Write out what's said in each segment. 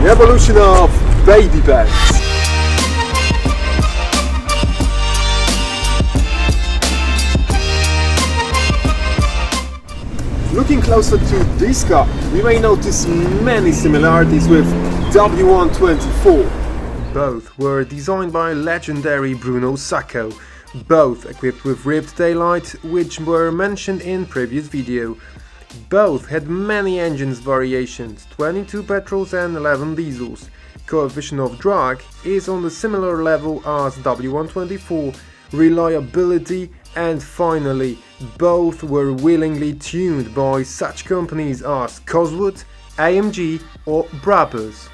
The evolution of baby beds. Looking closer to this car, we may notice many similarities with W124. Both were designed by legendary Bruno Sacco, both equipped with ribbed taillight, which were mentioned in previous video. Both had many engines variations, 22 petrols and 11 diesels. Coefficient of drag is on the similar level as W124, reliability, and finally, both were willingly tuned by such companies as Cosworth, AMG or Brabus.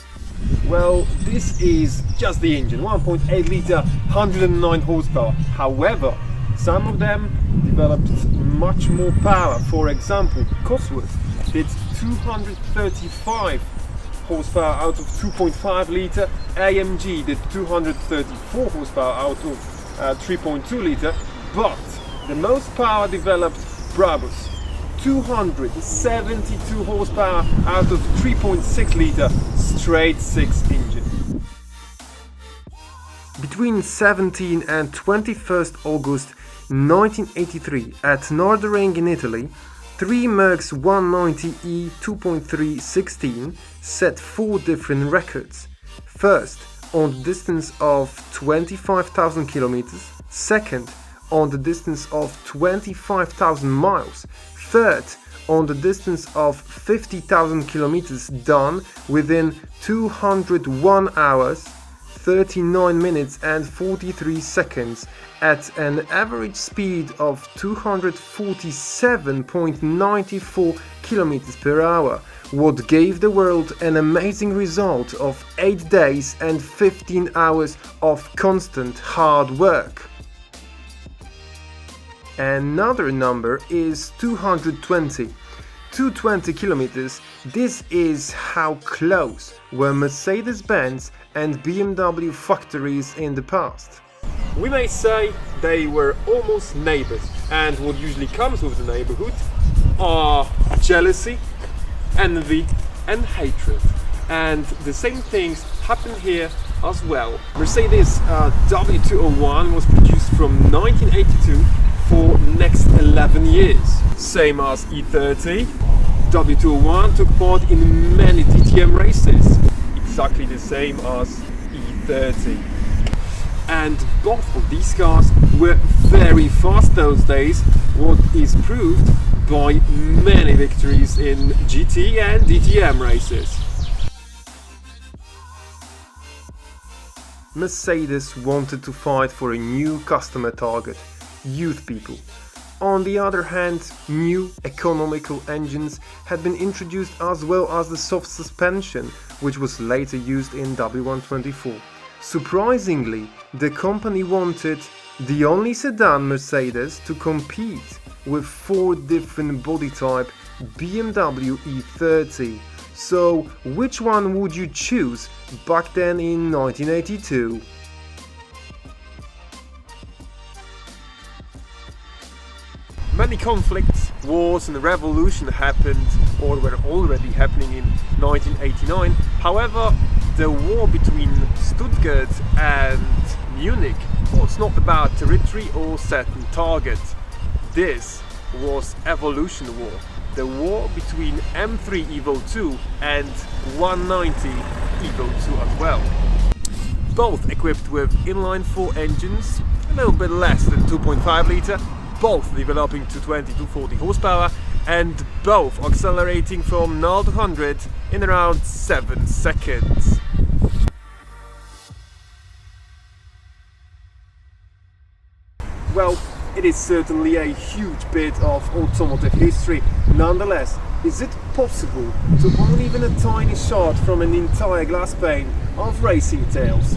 Well, this is just the engine, 1.8 litre, 109 horsepower. However, some of them developed much more power. For example, Cosworth did 235 horsepower out of 2.5 litre, AMG did 234 horsepower out of 3.2 litre, but the most power developed Brabus, 272 horsepower out of 3.6 litre straight 6 engine. Between 17 and 21st August 1983 at Nordring in Italy, 3 Mercs 190E 2.316 set 4 different records. First, on the distance of 25,000 kilometers, second, on the distance of 25,000 miles, third, on the distance of 50,000 kilometers done within 201 hours, 39 minutes and 43 seconds at an average speed of 247.94 kilometers per hour, what gave the world an amazing result of 8 days and 15 hours of constant hard work. Another number is 220. 220 kilometers, this is how close were Mercedes-Benz and BMW factories in the past. We may say they were almost neighbors, and what usually comes with the neighborhood are jealousy, envy and hatred. And the same things happen here as well. Mercedes W201 was produced from 1982 for next 11 years. Same as E30, W201 took part in many DTM races, exactly the same as E30. And both of these cars were very fast those days, what is proved by many victories in GT and DTM races. Mercedes wanted to fight for a new customer target, youth people. On the other hand, new economical engines had been introduced, as well as the soft suspension, which was later used in W124. Surprisingly, the company wanted the only sedan Mercedes to compete with 4 different body type BMW E30. So which one would you choose back then in 1982? Many conflicts, wars and revolution happened or were already happening in 1989. However, the war between Stuttgart and Munich was not about territory or certain target. This was evolution war, the war between M3 Evo 2 and 190 Evo 2 as well. Both equipped with inline-4 engines, a little bit less than 2.5 litre, both developing to 20-40 horsepower, and both accelerating from 0 to 100 in around 7 seconds. Well, it is certainly a huge bit of automotive history. Nonetheless, is it possible to own even a tiny shot from an entire glass pane of racing tales?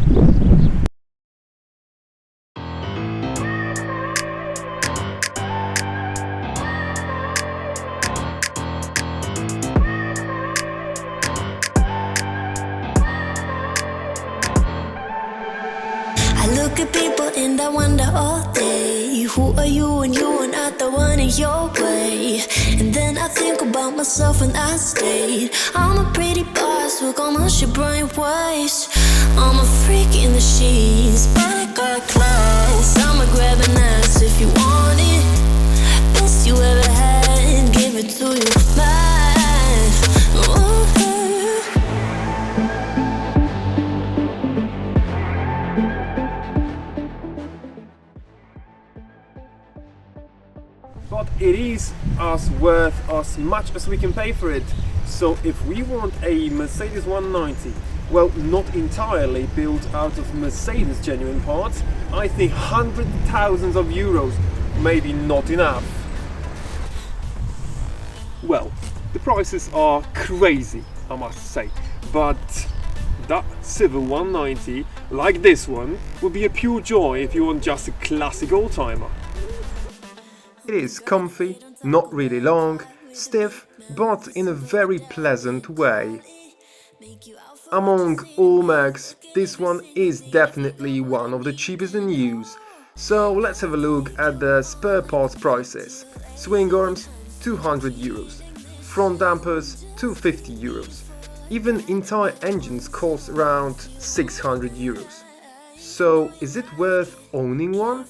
I look at people and I wonder all day, who are you and you are not the one in your way. And then I think about myself and I stayed. I'm a pretty boss, took almost your brainwaves. I'm a freak in the sheets, but I got class. I'ma grab an ass if you want it. Best you ever had, give it to you live. Ooh. But it is worth as much as we can pay for it. So if we want a Mercedes 190, well, not entirely built out of Mercedes genuine parts, I think hundreds of thousands of euros may be not enough. Well, the prices are crazy, I must say, but that Civil 190, like this one, would be a pure joy if you want just a classic oldtimer. It is comfy, not really long, stiff, but in a very pleasant way. Among all mags, this one is definitely one of the cheapest in use. So let's have a look at the spare parts prices. Swing arms, 200 euros. Front dampers, 250 euros. Even entire engines cost around 600 euros. So is it worth owning one?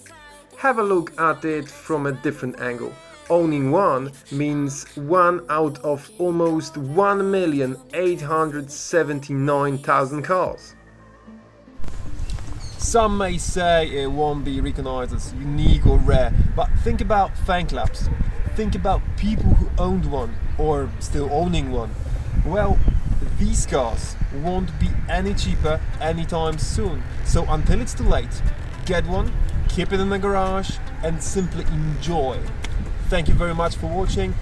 Have a look at it from a different angle. Owning one means one out of almost 1,879,000 cars. Some may say it won't be recognized as unique or rare, but think about fan clubs. Think about people who owned one or still owning one. Well, these cars won't be any cheaper anytime soon. So until it's too late, get one, keep it in the garage and simply enjoy. Thank you very much for watching.